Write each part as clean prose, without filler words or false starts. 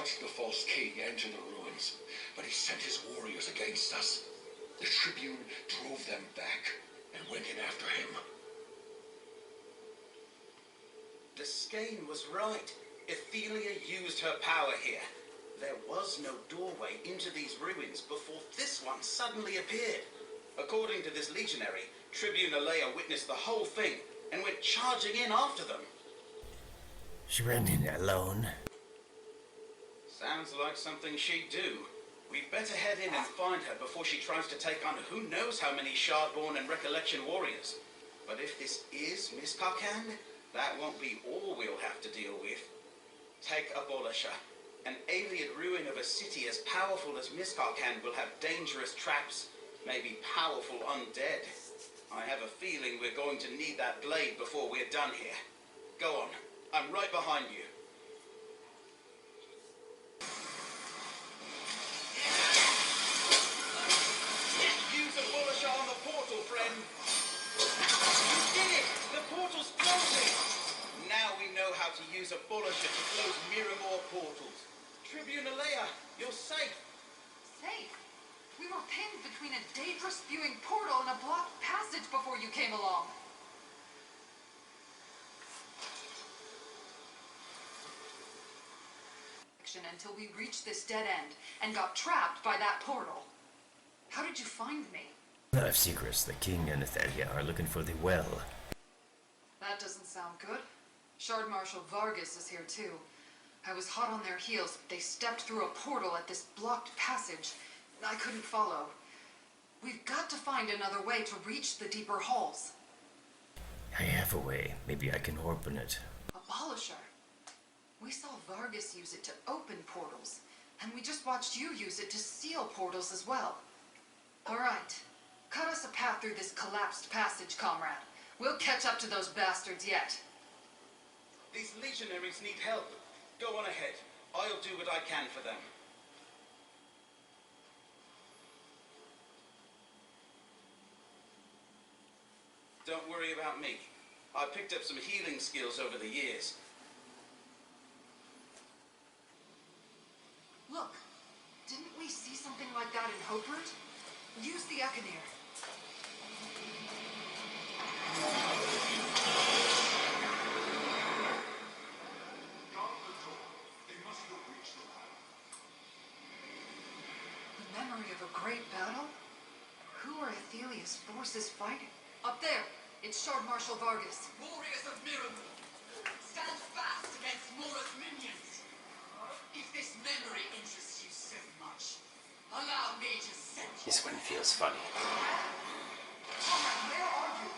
watched the false king enter the ruins, but he sent his warriors against us. The tribune drove them back and went in after him. The skein was right. Ithalea used her power here. There was no doorway into these ruins before this one suddenly appeared. According to this legionary, Tribune Alea witnessed the whole thing and went charging in after them. She ran in alone. Sounds like something she'd do. We'd better head in and find her before she tries to take on who knows how many Shardborn and Recollection warriors. But if this is Miss Karkan, that won't be all we'll have to deal with. Take Abolisher. An alien ruin of a city as powerful as Miss Karkan will have dangerous traps, maybe powerful undead. I have a feeling we're going to need that blade before we're done here. Go on, I'm right behind you. Use Abolisher on the portal, friend. You did it! The portal's closing! Now we know how to use Abolisher to close Mirrormoor portals. Tribune Alea, you're safe. Safe? We were pinned between a Daedra-spewing portal and a blocked passage before you came along. Until we reached this dead end and got trapped by that portal. How did you find me? I have secrets. The king and Ithalea are looking for the well. That doesn't sound good. Shard Marshal Vargas is here too. I was hot on their heels, but they stepped through a portal at this blocked passage. I couldn't follow. We've got to find another way to reach the deeper halls. I have a way. Maybe I can open it. Abolisher. We saw Vargas use it to open portals, and we just watched you use it to seal portals as well. Alright. Cut us a path through this collapsed passage, comrade. We'll catch up to those bastards yet. These legionaries need help. Go on ahead. I'll do what I can for them. Don't worry about me. I picked up some healing skills over the years. Look, didn't we see something like that in Hoperoot? Use the Echinir. The memory of a great battle? Who are Athelia's forces fighting? Up there! It's Shard Marshal Vargas. Warriors of Mirrormoor, stand fast against Mora's minions. If this memory interests you so much, allow me to send you. This one feels funny. Comrade, where are you?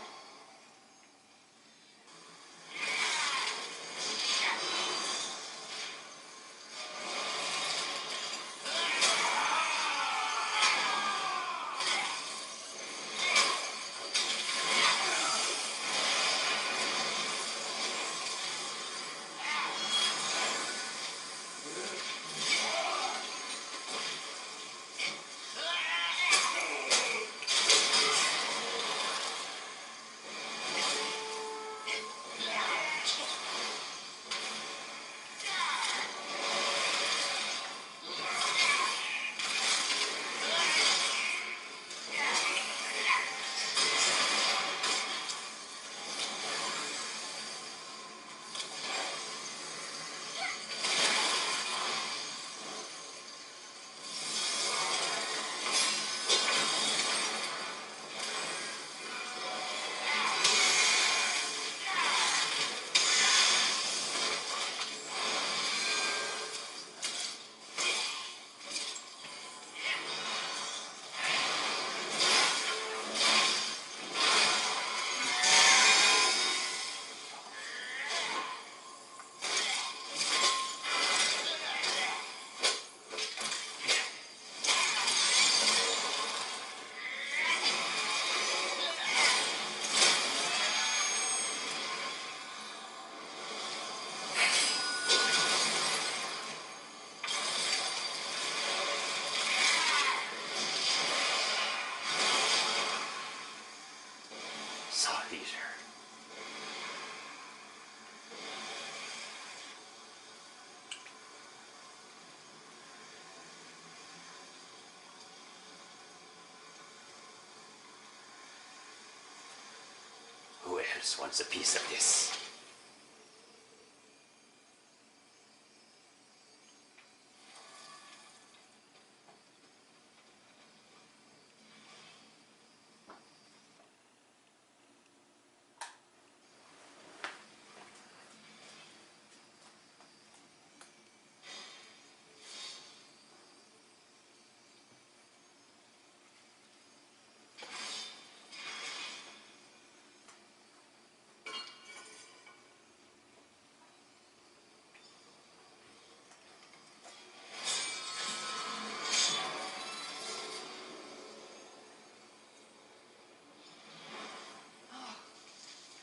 Mistress wants a piece of this.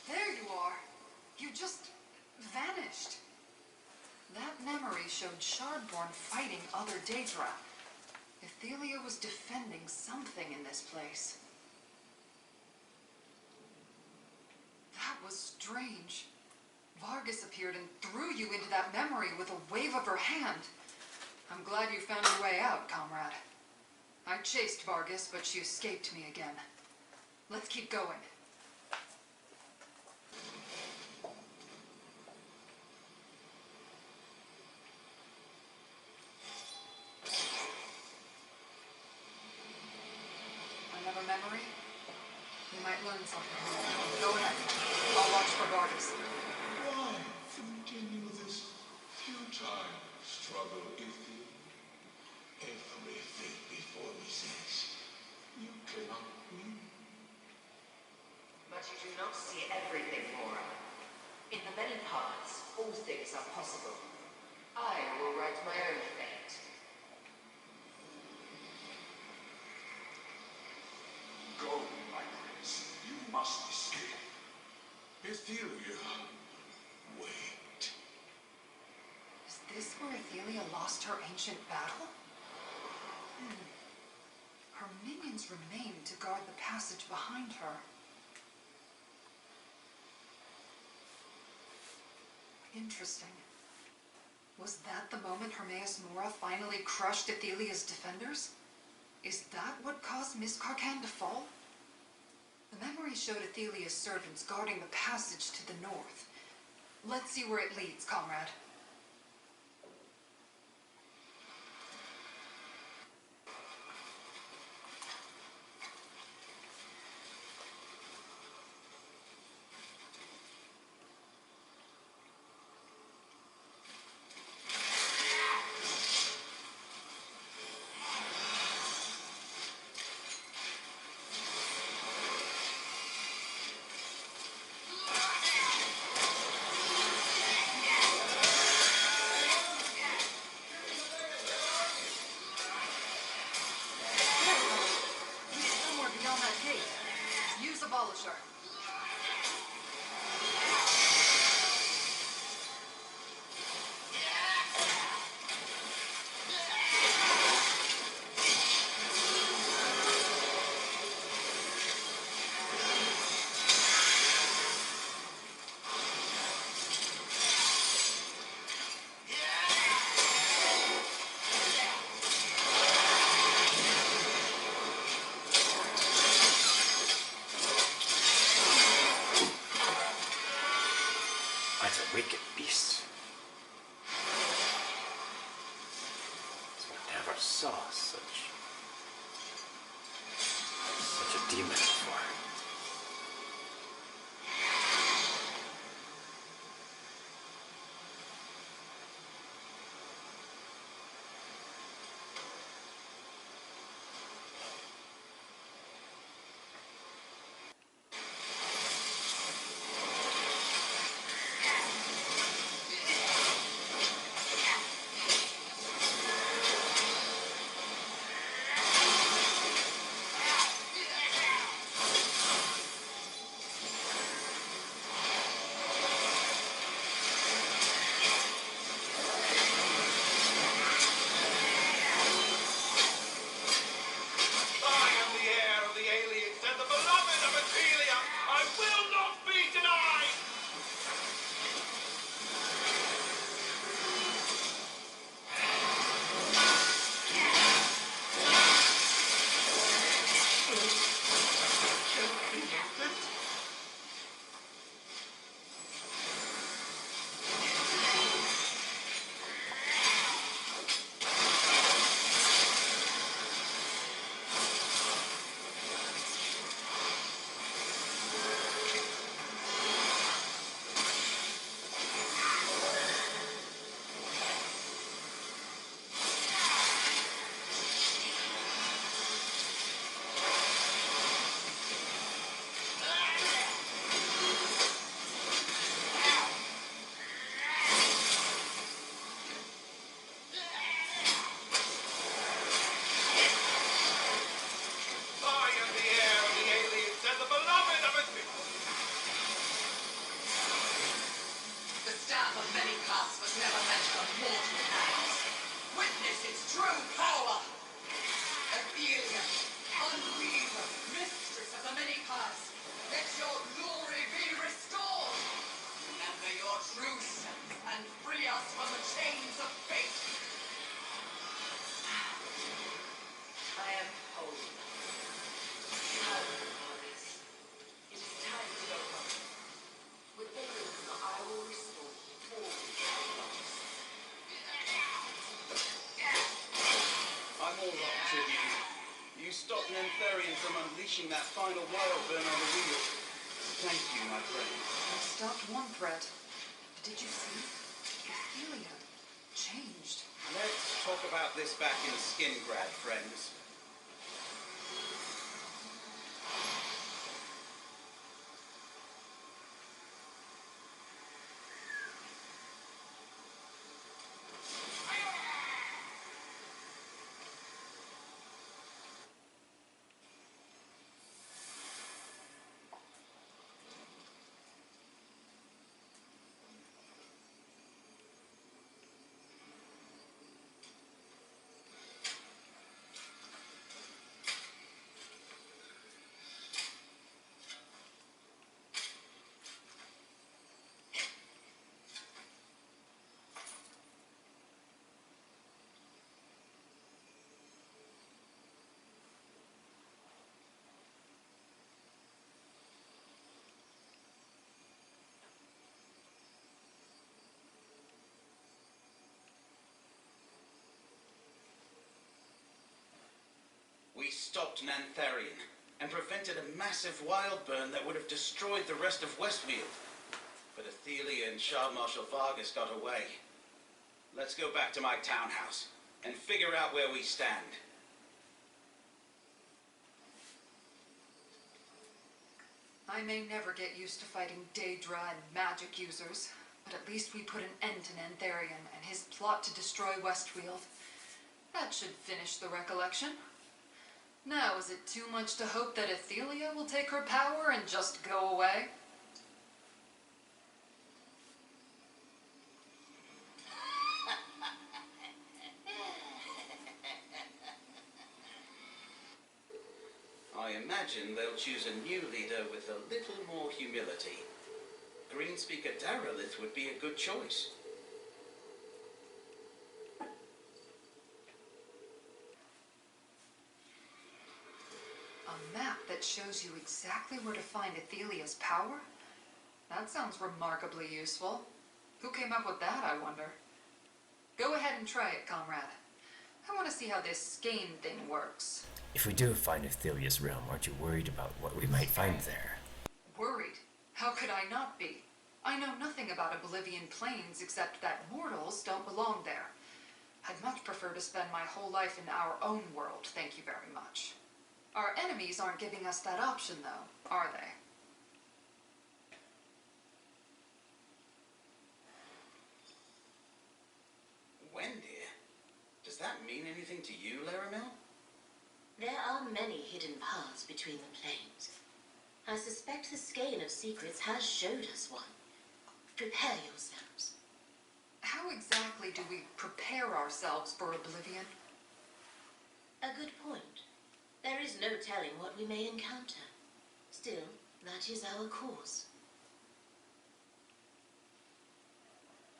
There you are. You just vanished. That memory showed Shardborn fighting other Daedra. Ithalea was defending something in this place. That was strange. Vargas appeared and threw you into that memory with a wave of her hand. I'm glad you found your way out, comrade. I chased Vargas, but she escaped me again. Let's keep going. Another memory? You might learn something. Go ahead. I'll watch for Vargas. Why continue this futile struggle, Ithy? Everything before me says you cannot win. But you do not see everything, Mora. In the many paths, all things are possible. I will write my own fate. Go, my prince. You must escape. Ithalia, wait. Is this where Ithalea lost her ancient battle? Her minions remain to guard the passage behind her. Interesting. Was that the moment Hermaeus Mora finally crushed Ithalia's defenders? Is that what caused Miss Karkan to fall? The memory showed Ithalia's servants guarding the passage to the north. Let's see where it leads, comrade. Use Abolisher. That's a wicked beast. I never saw such a demon before. from unleashing that final wild burn on the wheel. Thank you, my friend. I stopped one threat. But did you see? Ithalea changed. Let's talk about this back in Skingrad, friends. We stopped Nantharian and prevented a massive wild burn that would have destroyed the rest of Westfield. But Ithalea and Child Marshal Vargas got away. Let's go back to my townhouse and figure out where we stand. I may never get used to fighting Daedra and magic users, but at least we put an end to Nantharian and his plot to destroy Westfield. That should finish the recollection. Now, is it too much to hope that Ithalea will take her power and just go away? I imagine they'll choose a new leader with a little more humility. Greenspeaker Darylith would be a good choice. A map that shows you exactly where to find Ithalia's power? That sounds remarkably useful. Who came up with that, I wonder? Go ahead and try it, comrade. I want to see how this skein thing works. If we do find Ithalia's realm, aren't you worried about what we might find there? Worried? How could I not be? I know nothing about Oblivion Plains except that mortals don't belong there. I'd much prefer to spend my whole life in our own world, thank you very much. Our enemies aren't giving us that option, though, are they? Wendy, does that mean anything to you, Laramil? There are many hidden paths between the planes. I suspect the skein of secrets has showed us one. Prepare yourselves. How exactly do we prepare ourselves for Oblivion? A good point. There is no telling what we may encounter. Still, that is our course.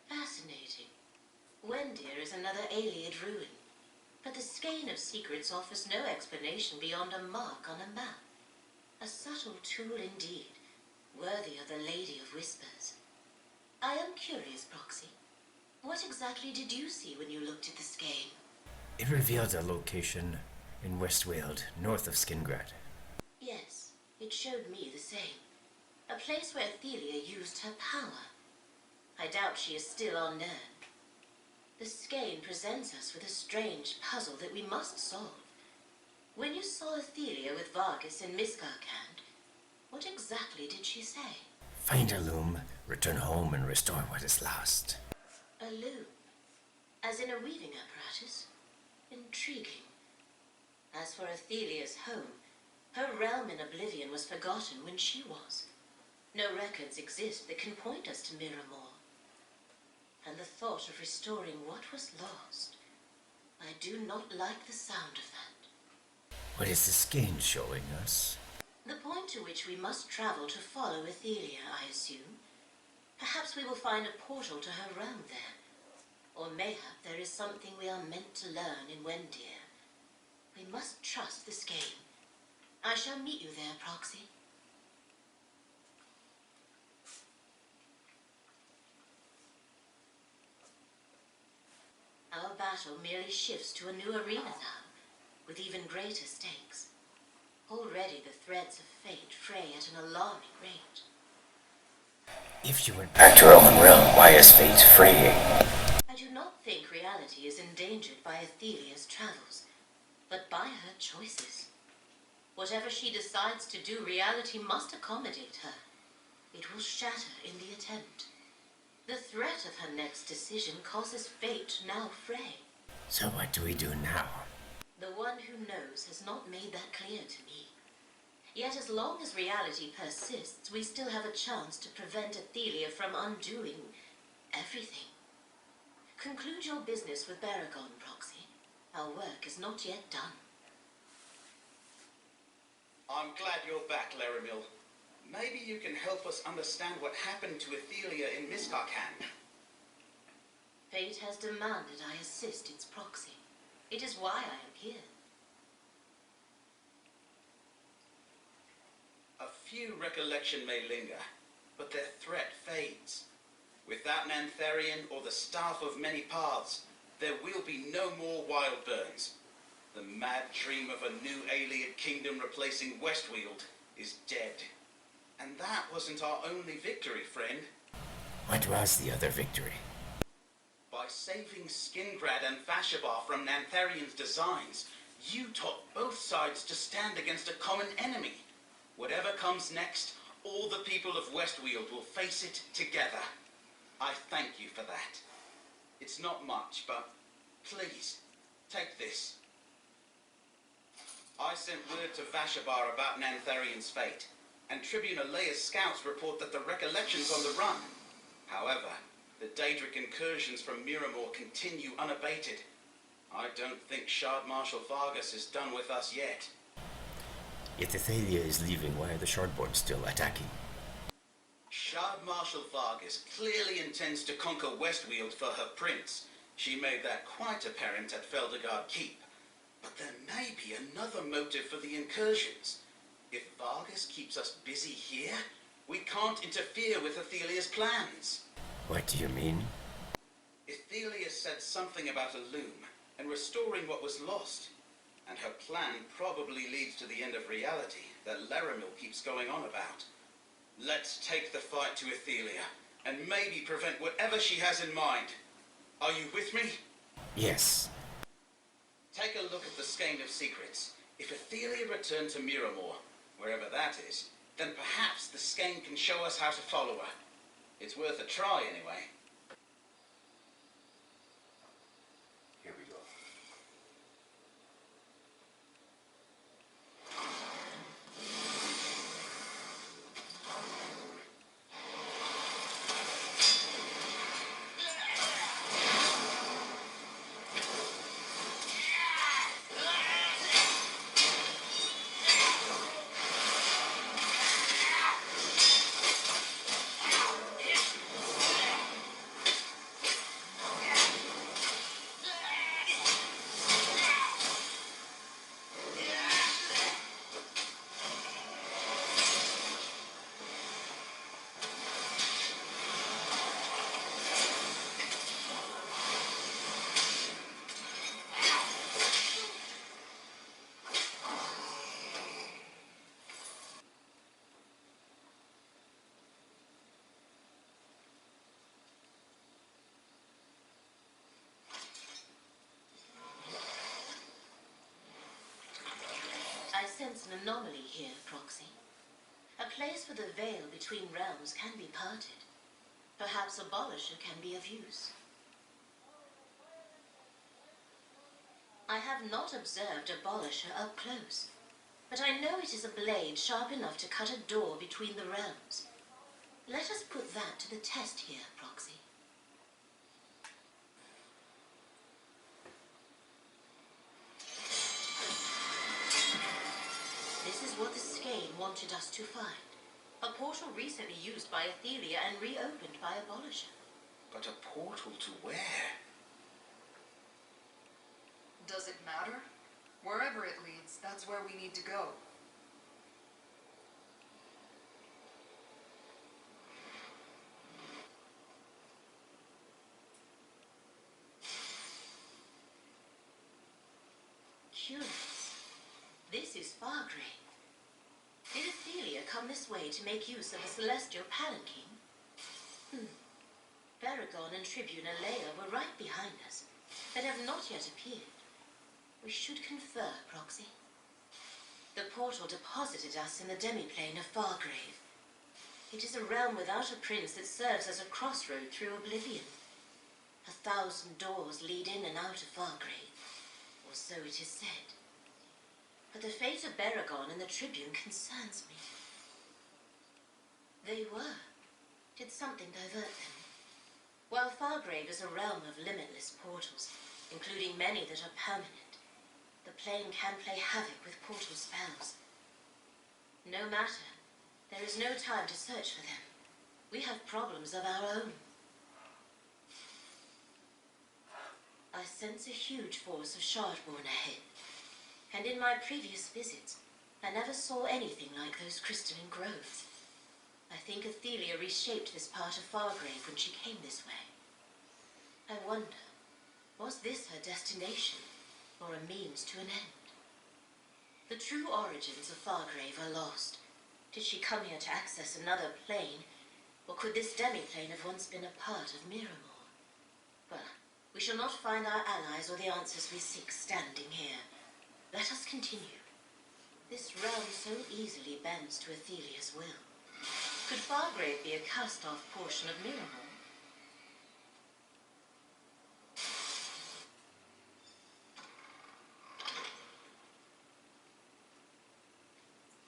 Fascinating. Wendir is another Ayleid ruin, but the skein of secrets offers no explanation beyond a mark on a map. A subtle tool indeed, worthy of the Lady of Whispers. I am curious, Proxy. What exactly did you see when you looked at the skein? It revealed a location in Westfield, north of Skingrad. Yes, it showed me the same. A place where Ithalea used her power. I doubt she is still unknown. The skein presents us with a strange puzzle that we must solve. When you saw Ithalea with Vargas in Miskarkand, what exactly did she say? Find a loom, return home, and restore what is lost. A loom? As in a weaving apparatus? Intriguing. As for Ithalia's home, her realm in Oblivion was forgotten when she was. No records exist that can point us to Mirrormoor. And the thought of restoring what was lost, I do not like the sound of that. What is the skein showing us? The point to which we must travel to follow Ithalea, I assume. Perhaps we will find a portal to her realm there. Or mayhap there is something we are meant to learn in Wendir. We must trust the skein. I shall meet you there, Proxy. battle merely shifts to a new arena now, with even greater stakes. Already the threads of fate fray at an alarming rate. If she went back to her own realm, why is fate fraying? I do not think reality is endangered by Athelia's travels, but by her choices. Whatever she decides to do, reality must accommodate her. It will shatter in the attempt. The threat of her next decision causes fate to now fray. So what do we do now? The one who knows has not made that clear to me. Yet as long as reality persists, we still have a chance to prevent Ithalea from undoing everything. Conclude your business with Baragon, Proxy. Our work is not yet done. I'm glad you're back, Laramil. Maybe you can help us understand what happened to Ithalea in Miskarkan. Fate has demanded I assist its proxy. It is why I am here. A few recollection may linger, but their threat fades. Without Nantharian or the Staff of Many Paths, there will be no more Wildburns. The mad dream of a new Ayleid kingdom replacing Westweald is dead. And that wasn't our only victory, friend. What was the other victory? By saving Skingrad and Vashabar from Nantharian's designs, you taught both sides to stand against a common enemy. Whatever comes next, all the people of Westweald will face it together. I thank you for that. It's not much, but please, take this. I sent word to Vashabar about Nantharian's fate, and Tribune Alea's scouts report that the Recollection's on the run. However, the Daedric incursions from Mirrormoor continue unabated. I don't think Shard Marshal Vargas is done with us yet. If Ithalea is leaving, why are the Shardborn still attacking? Shard Marshal Vargas clearly intends to conquer Westweald for her prince. She made that quite apparent at Feldergard Keep. But there may be another motive for the incursions. If Vargas keeps us busy here, we can't interfere with Athelia's plans. What do you mean? Ithalea said something about a loom and restoring what was lost. And her plan probably leads to the end of reality that Laramil keeps going on about. Let's take the fight to Ithalea and maybe prevent whatever she has in mind. Are you with me? Yes. Take a look at the Skein of Secrets. If Ithalea returned to Mirrormoor, wherever that is, then perhaps the Skein can show us how to follow her. It's worth a try anyway. Here we go. I sense an anomaly here, Proxy. A place where the veil between realms can be parted. Perhaps Abolisher can be of use. I have not observed Abolisher up close, but I know it is a blade sharp enough to cut a door between the realms. Let us put that to the test here, Proxy. This is what the Skein wanted us to find. A portal recently used by Ithalea and reopened by Abolisher. But a portal to where? Does it matter? Wherever it leads, that's where we need to go. Curious. This is Fargrave. this way to make use of a celestial palanquin? Baragon and Tribune Ithalea were right behind us, but have not yet appeared. We should confer, Proxy. The portal deposited us in the demiplane of Fargrave. It is a realm without a prince that serves as a crossroad through oblivion. 1,000 doors lead in and out of Fargrave, or so it is said. But the fate of Baragon and the Tribune concerns me. They were. Did something divert them? While Fargrave is a realm of limitless portals, including many that are permanent, the plane can play havoc with portal spells. No matter. There is no time to search for them. We have problems of our own. I sense a huge force of Shardborn ahead. And in my previous visits, I never saw anything like those crystalline groves. I think Ithalea reshaped this part of Fargrave when she came this way. I wonder, was this her destination, or a means to an end? The true origins of Fargrave are lost. Did she come here to access another plane, or could this demi-plane have once been a part of Mirrormoor? Well, we shall not find our allies or the answers we seek standing here. Let us continue. This realm so easily bends to Ithalia's will. Could Fargrave be a cast-off portion of Mirrormoor?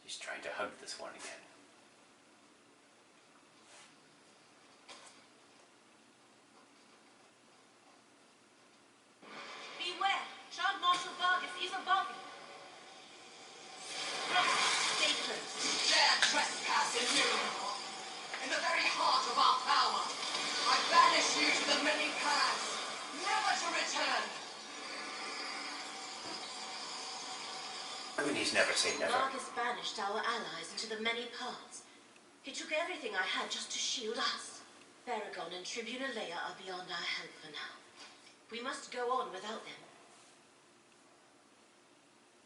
He's trying to hug this one again. Beware! Child Marshal Vargas is above you. Stay close. Dare trespass in Mirrormoor, in the very heart of our power. I banish you to the many paths, never to return. I mean, he's never say never. Vargas banished our allies into the many paths. He took everything I had just to shield us. Baragon and Tribune Ithalea are beyond our help for now. We must go on without them.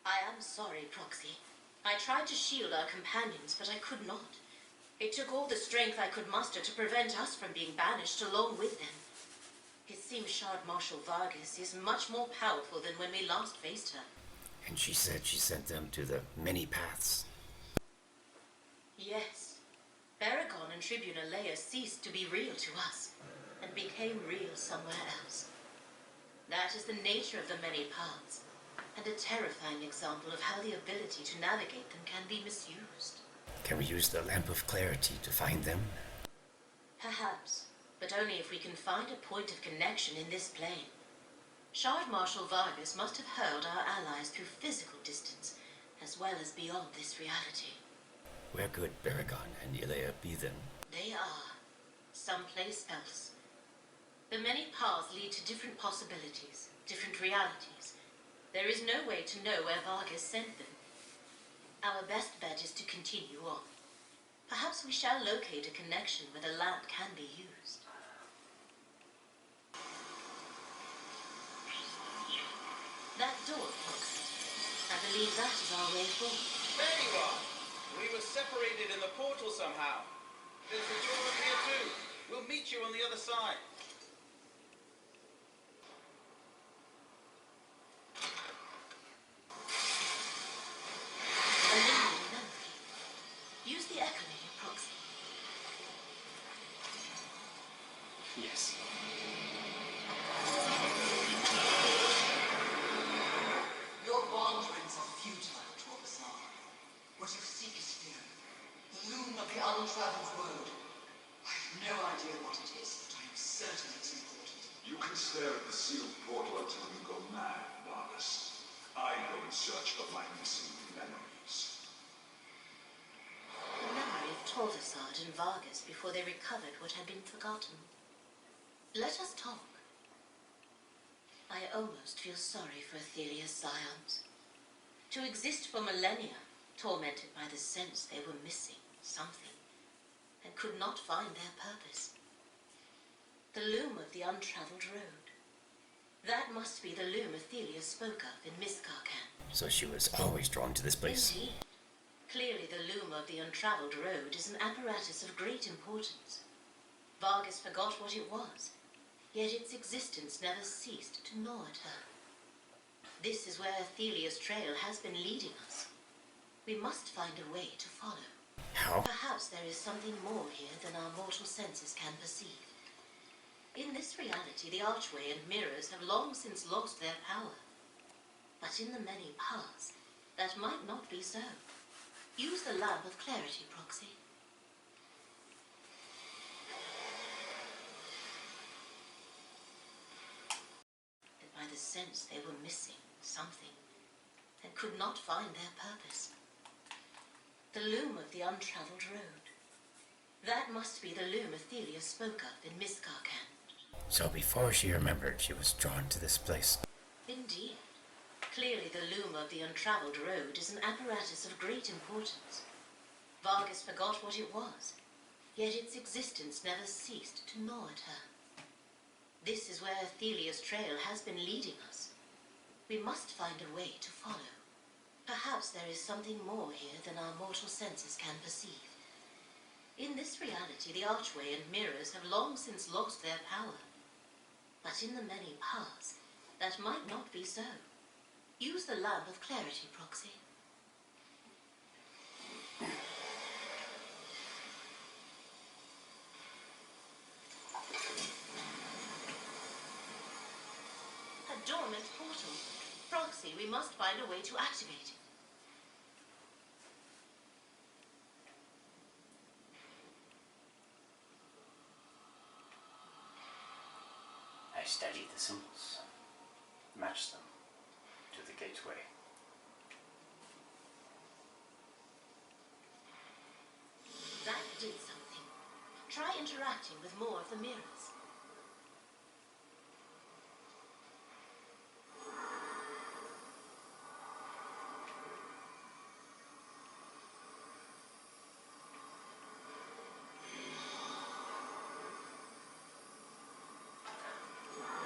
I am sorry, Proxy. I tried to shield our companions, but I could not. It took all the strength I could muster to prevent us from being banished along with them. It seems Shard Marshal Vargas is much more powerful than when we last faced her. And she said she sent them to the many paths. Yes. Baragon and Tribune Ithalea ceased to be real to us, and became real somewhere else. That is the nature of the many paths, and a terrifying example of how the ability to navigate them can be misused. Can we use the Lamp of Clarity to find them? Perhaps, but only if we can find a point of connection in this plane. Shard Marshal Vargas must have hurled our allies through physical distance, as well as beyond this reality. Where could Baragon and Ithalea be then? They are someplace else. The many paths lead to different possibilities, different realities. There is no way to know where Vargas sent them. Our best bet is to continue on. Perhaps we shall locate a connection where the lamp can be used. That door, Proxy. I believe that is our way forward. There you are. We were separated in the portal somehow. There's a door up here too. We'll meet you on the other side. A lingering memory. Use the echolator, Proxy. Yes. Your wanderings are futile, Torbassar. What you seek is fear. The loom of the untraveled road. I have no idea what it is, but I am certain it's important. You can stare at the sealed portal until you go mad, Vargas. I go in search of my missing memories. The memory of Torvassard and Vargas before they recovered what had been forgotten. Let us talk. I almost feel sorry for Ithalia's scions. To exist for millennia, tormented by the sense they were missing something, and could not find their purpose. The loom of the untraveled road. That must be the loom Ithalea spoke of in Miss Karkan. So she was always drawn to this place. Indeed. Clearly the loom of the untraveled road is an apparatus of great importance. Vargas forgot what it was, yet its existence never ceased to gnaw at her. This is where Ithalia's trail has been leading us. We must find a way to follow. How? Perhaps there is something more here than our mortal senses can perceive. In this reality, the archway and mirrors have long since lost their power. But in the many paths, that might not be so. Use the lamp of clarity, Proxy. But by the sense they were missing something and could not find their purpose. The loom of the untraveled road. That must be the loom Ithalea spoke of in Miss Karkan. So before she remembered, she was drawn to this place. Indeed. Clearly the loom of the untraveled road is an apparatus of great importance. Vargas forgot what it was, yet its existence never ceased to gnaw at her. This is where Ithalia's trail has been leading us. We must find a way to follow. Perhaps there is something more here than our mortal senses can perceive. In this reality, the archway and mirrors have long since lost their power. But in the many paths, that might not be so. Use the lamp of clarity, Proxy. A dormant portal. Proxy, we must find a way to activate it. I studied the symbols, matched them to the gateway. That did something. Try interacting with more of the mirrors.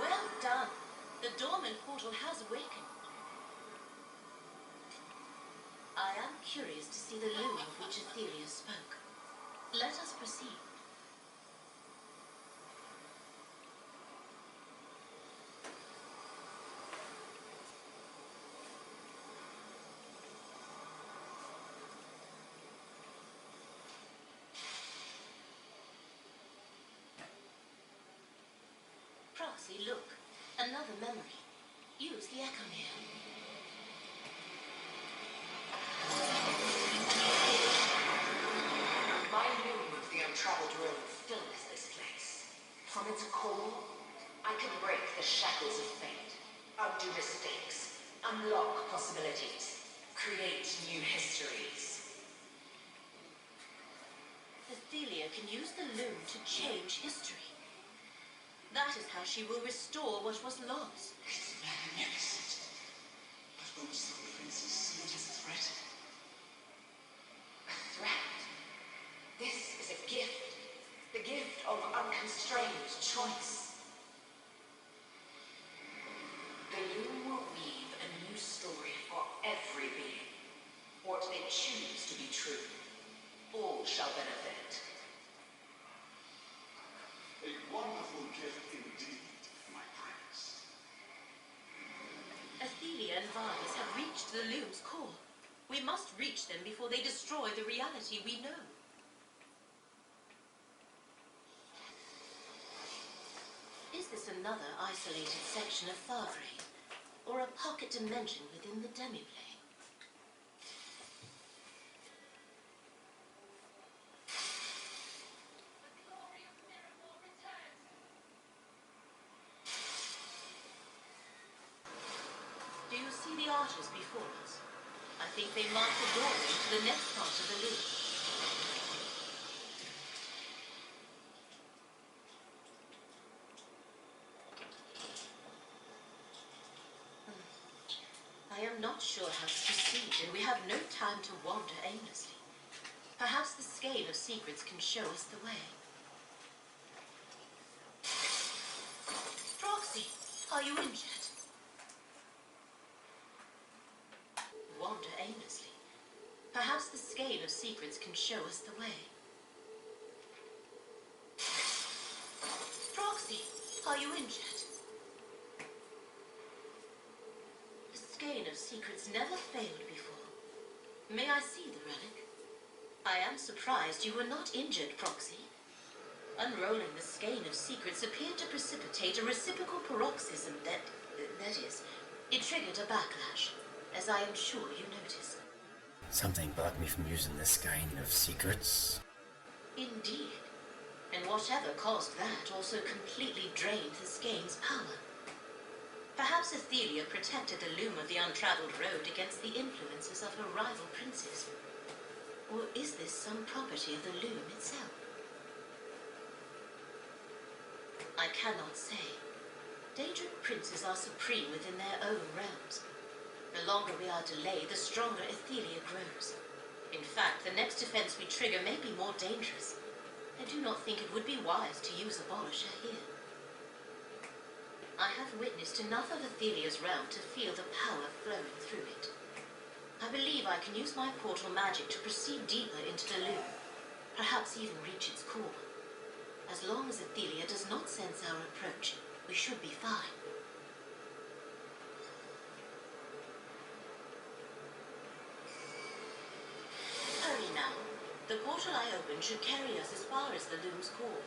Well done. The dormant portal has awakened. I am curious to see the loom of which Ithalea spoke. Let us proceed. Proxy, look. Another memory. Use the echo mirror. My loom of the untraveled road fills this place. From its core, I can break the shackles of fate, undo mistakes, unlock possibilities, create new histories. Ithalea can use the loom to change history. That is how she will restore what was lost. It's magnificent. But also the princess see it as a threat. A threat. This is a gift. The gift of unconstrained choice. The loom will weave a new story for every being. What they choose to be true. All shall benefit. A wonderful gift indeed, my prince. Ithalea and Vargas have reached the loom's core. We must reach them before they destroy the reality we know. Is this another isolated section of Thargrave, or a pocket dimension within the demiplane? Do you see the arches before us? I think they mark the doorway to the next part of the loop. I am not sure how to proceed, and we have no time to wander aimlessly. Perhaps the skein of secrets can show us the way. Proxy, are you injured? Wander aimlessly. Perhaps the skein secrets can show us the way. Proxy, are you injured? The skein of secrets never failed before. May I see the relic? I am surprised you were not injured, Proxy. Unrolling the skein of secrets appeared to precipitate a reciprocal paroxysm that is, it triggered a backlash, as I am sure you noticed. Something blocked me from using the skein of secrets. Indeed. And whatever caused that also completely drained the skein's power. Perhaps Ithalea protected the loom of the untraveled road against the influences of her rival princes. Or is this some property of the loom itself? I cannot say. Dangerous princes are supreme within their own realms. The longer we are delayed, the stronger Ithalea grows. In fact, the next defense we trigger may be more dangerous. I do not think it would be wise to use Abolisher here. I have witnessed enough of Ithalia's realm to feel the power flowing through it. I believe I can use my portal magic to proceed deeper into the loom, perhaps even reach its core. As long as Ithalea does not sense our approach, we should be fine. Hurry now. The portal I opened should carry us as far as the loom's core.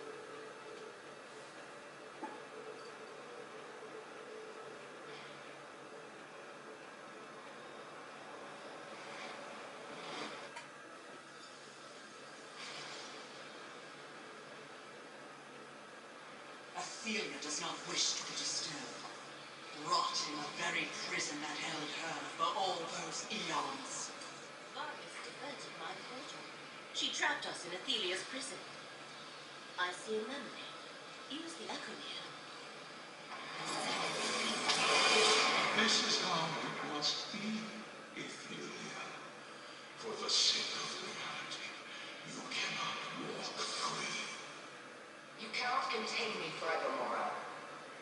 Ithalea does not wish to be disturbed. Rot in the very prison that held her for all those eons. Vargas diverted my portal. She trapped us in Ithalia's prison. I see a memory. Use the echo here. This is how it must be, Ithalea. For the sake of reality, you cannot walk free. You cannot contain me forever, Mora.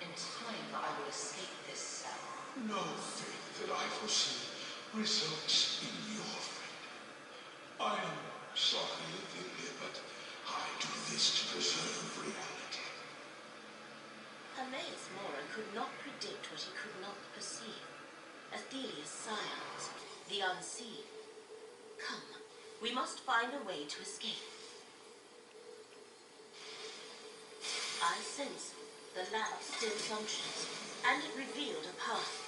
In time, I will escape this cell. No fate that I foresee results in your fate. I am sorry, Ithalea, but I do this to preserve reality. Hermaeus Mora could not predict what he could not perceive. Athelia's scions, the unseen. Come, we must find a way to escape. I sense the lamp still functions, and it revealed a path.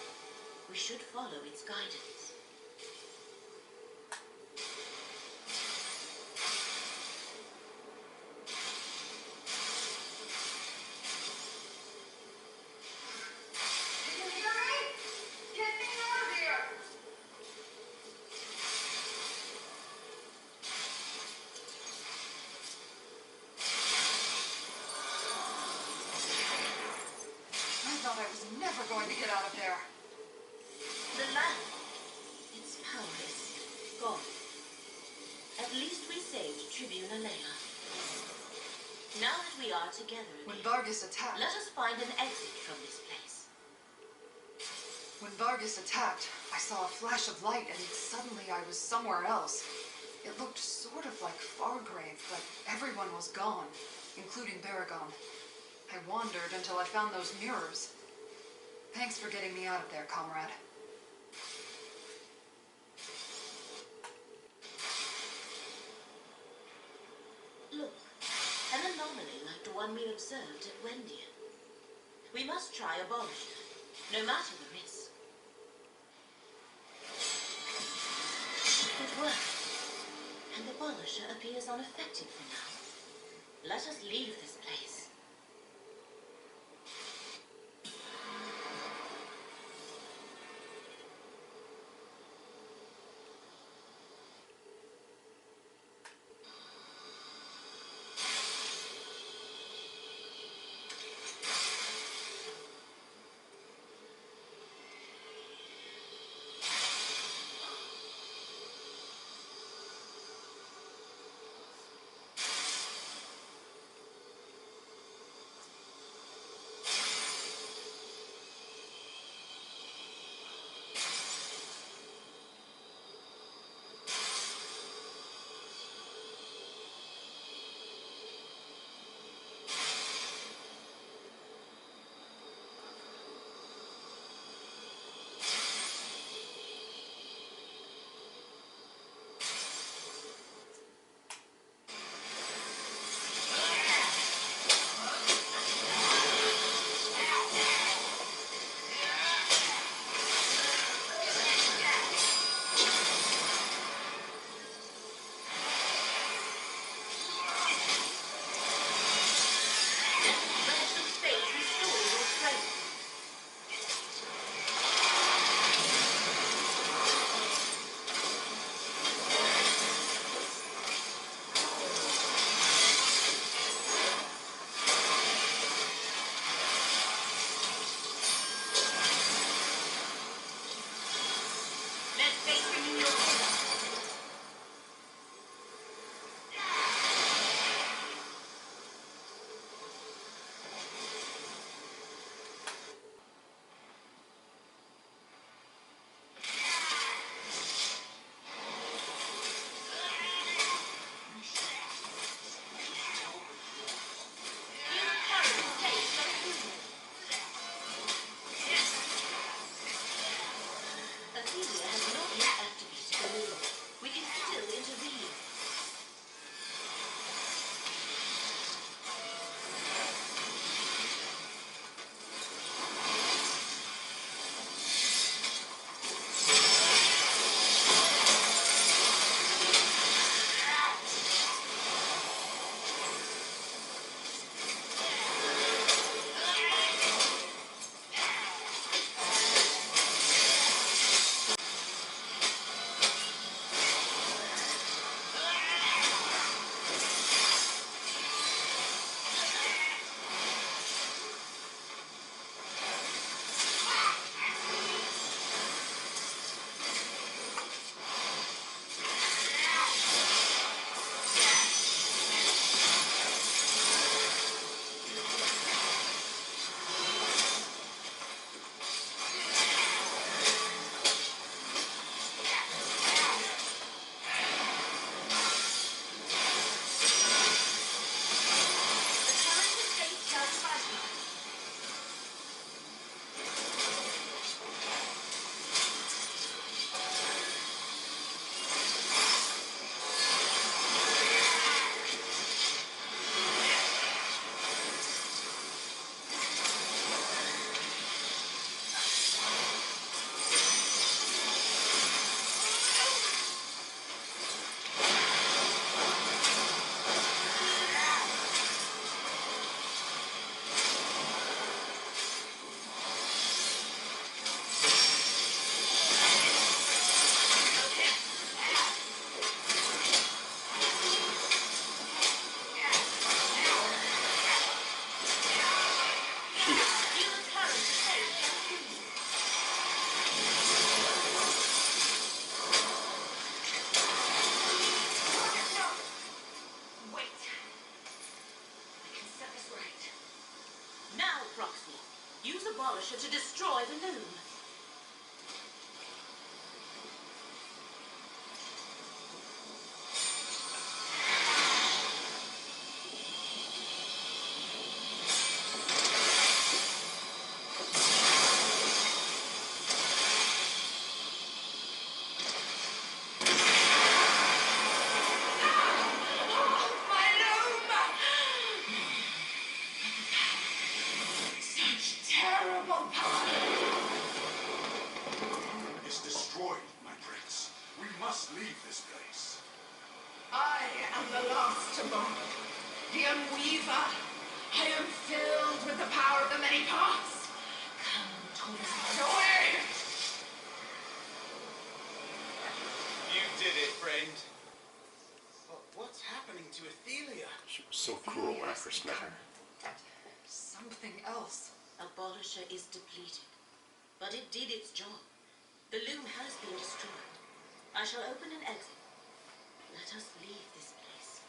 We should follow its guidance. Can you hear me? Get me out of here! I thought I was never going to get out of there. The lamp, its power is gone. At least we saved Tribune Ithalea. Now that we are together When again, Vargas attacked, let us find an exit from this place. When Vargas attacked, I saw a flash of light and suddenly I was somewhere else. It looked sort of like Fargrave, but everyone was gone, including Baragon. I wandered until I found those mirrors. Thanks for getting me out of there, comrade. Look, an anomaly like the one we observed at Wendia. We must try Abolisher, no matter the risk. It worked, and Abolisher appears unaffected for now. Let us leave this place. Use Abolisher to destroy the loom. Leave this place. I am the last to mourn, the Unweaver. I am filled with the power of the many parts. Come, Thomas, away! You did it, friend. But what's happening to Ithalea? She was so cool when I first met her. Something else. Abolisher is depleted, but it did its job. The loom has been destroyed. I shall open an exit. Let us leave this place.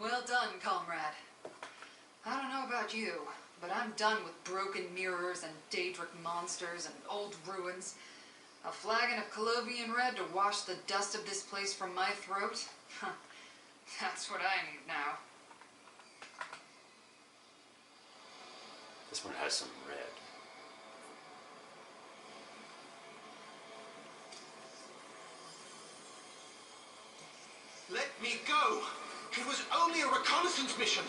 Well done, comrade. I don't know about you, but I'm done with broken mirrors and Daedric monsters and old ruins. A flagon of Colovian red to wash the dust of this place from my throat? That's what I need now. This one has some red. Let me go! It was only a reconnaissance mission!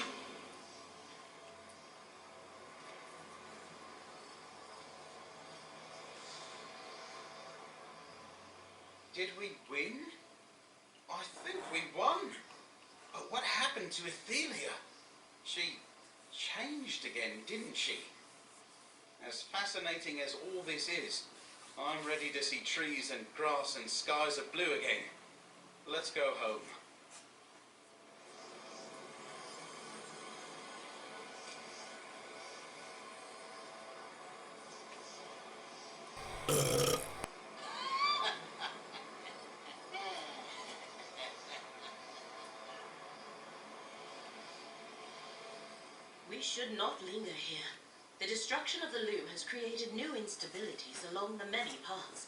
Did we win? I think we won. But what happened to Ithalea? She changed again, didn't she? As fascinating as all this is, I'm ready to see trees and grass and skies of blue again. Let's go home. We should not linger here. The destruction of the loom has created new instabilities along the many paths.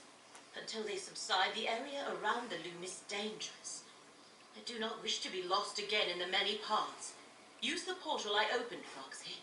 Until they subside, the area around the loom is dangerous. I do not wish to be lost again in the many paths. Use the portal I opened, Foxy.